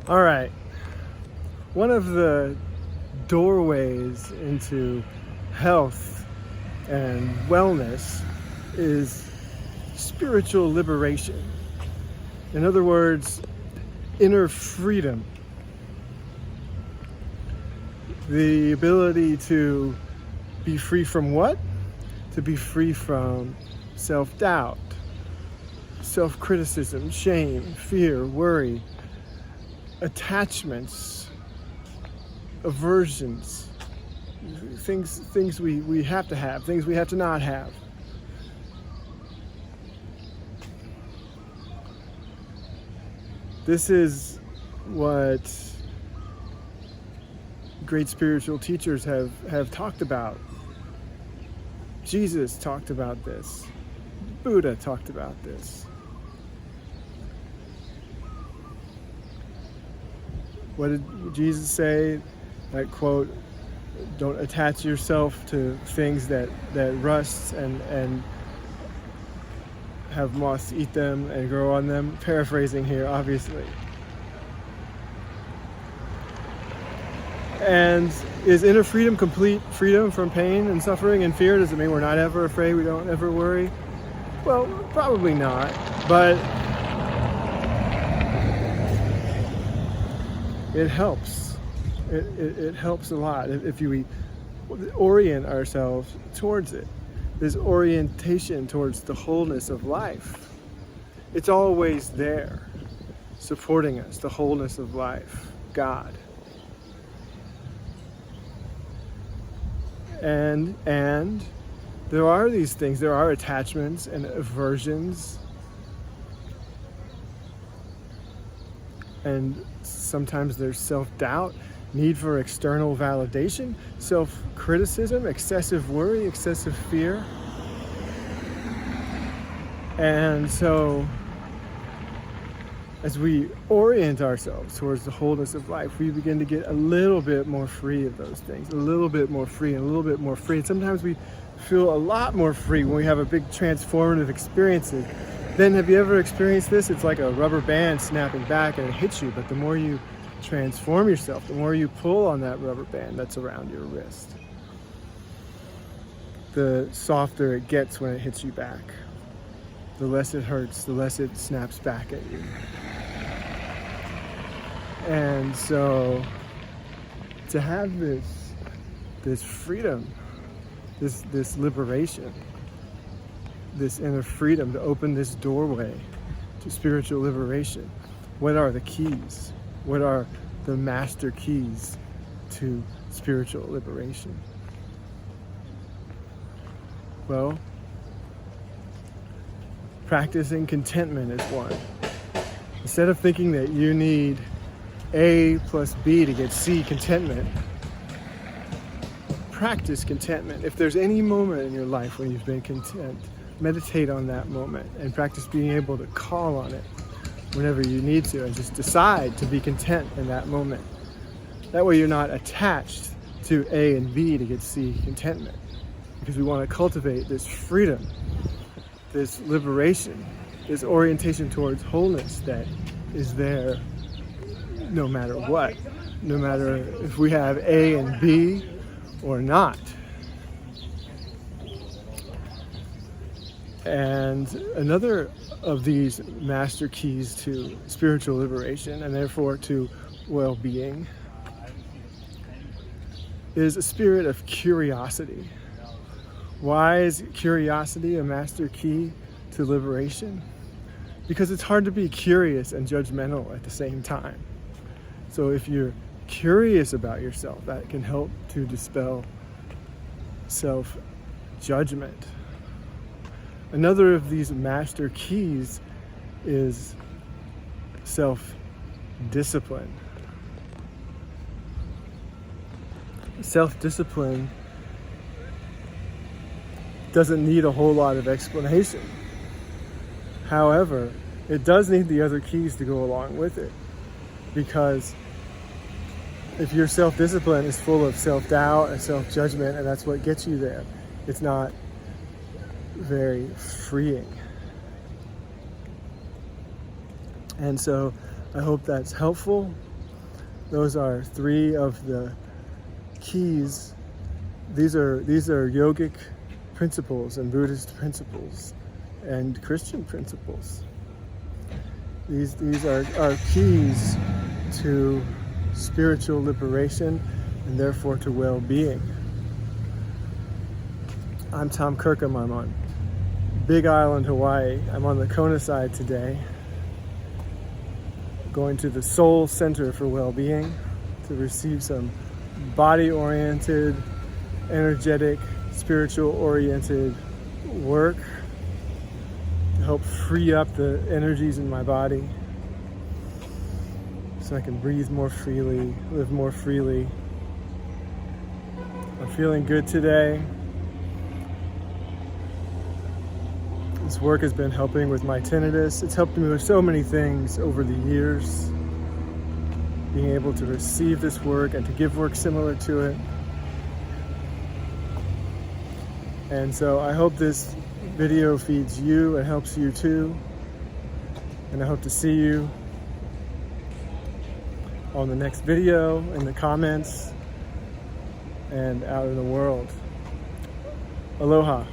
All right. One of the doorways into health and wellness is spiritual liberation. In other words, inner freedom. The ability to be free from what? To be free from self-doubt, self-criticism, shame, fear, worry, attachments, aversions, things we have to have, things we have to not have. This is what great spiritual teachers have talked about. Jesus talked about this. Buddha talked about this. What did Jesus say? That quote, don't attach yourself to things that rust and have moths eat them and grow on them. Paraphrasing here, obviously. And is inner freedom complete freedom from pain and suffering and fear? Does it mean we're not ever afraid, we don't ever worry? Well, probably not, but it helps. It helps a lot if we orient ourselves towards it. This orientation towards the wholeness of life. It's always there, supporting us, the wholeness of life, God. And there are these things, there are attachments and aversions, and sometimes there's self-doubt, need for external validation, self-criticism, excessive worry, excessive fear. And so as we orient ourselves towards the wholeness of life, we begin to get a little bit more free of those things, a little bit more free and a little bit more free. And sometimes we feel a lot more free when we have a big transformative experience. Then have you ever experienced this? It's like a rubber band snapping back and it hits you, but the more you transform yourself, the more you pull on that rubber band that's around your wrist, the softer it gets when it hits you back. The less it hurts, the less it snaps back at you. And so to have this freedom, this liberation, this inner freedom, to open this doorway to spiritual liberation, what are the keys? What are the master keys to spiritual liberation? Well, practicing contentment is one. Instead of thinking that you need A plus B to get C contentment, practice contentment. If there's any moment in your life when you've been content, meditate on that moment and practice being able to call on it whenever you need to, and just decide to be content in that moment. That way you're not attached to A and B to get C contentment, because we want to cultivate this freedom, this liberation, this orientation towards wholeness that is there no matter what, no matter if we have A and B or not. And another of these master keys to spiritual liberation, and therefore to well-being, is a spirit of curiosity. Why is curiosity a master key to liberation? Because it's hard to be curious and judgmental at the same time. So if you're curious about yourself, that can help to dispel self-judgment. Another of these master keys is self-discipline. Self-discipline doesn't need a whole lot of explanation. However, it does need the other keys to go along with it, because if your self-discipline is full of self-doubt and self-judgment, and that's what gets you there, it's not very freeing. And so I hope that's helpful. Those are three of the keys. These are yogic principles and Buddhist principles and Christian principles. These are keys to spiritual liberation and therefore to well-being. I'm Tom Kirkham. I'm on Big Island, Hawaii. I'm on the Kona side today, going to the Soul Center for Well-Being to receive some body-oriented, energetic, spiritual-oriented work to help free up the energies in my body so I can breathe more freely, live more freely. I'm feeling good today. This work has been helping with my tinnitus. It's helped me with so many things over the years. Being able to receive this work and to give work similar to it. And so I hope this video feeds you and helps you too. And I hope to see you on the next video, in the comments, and out in the world. Aloha.